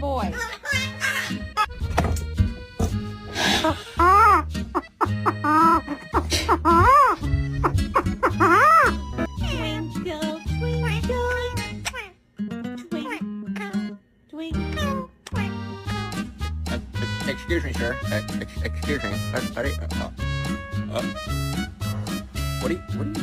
boy. Twinkle, twinkle, twinkle, twinkle. Excuse me, sir. Excuse me. What are you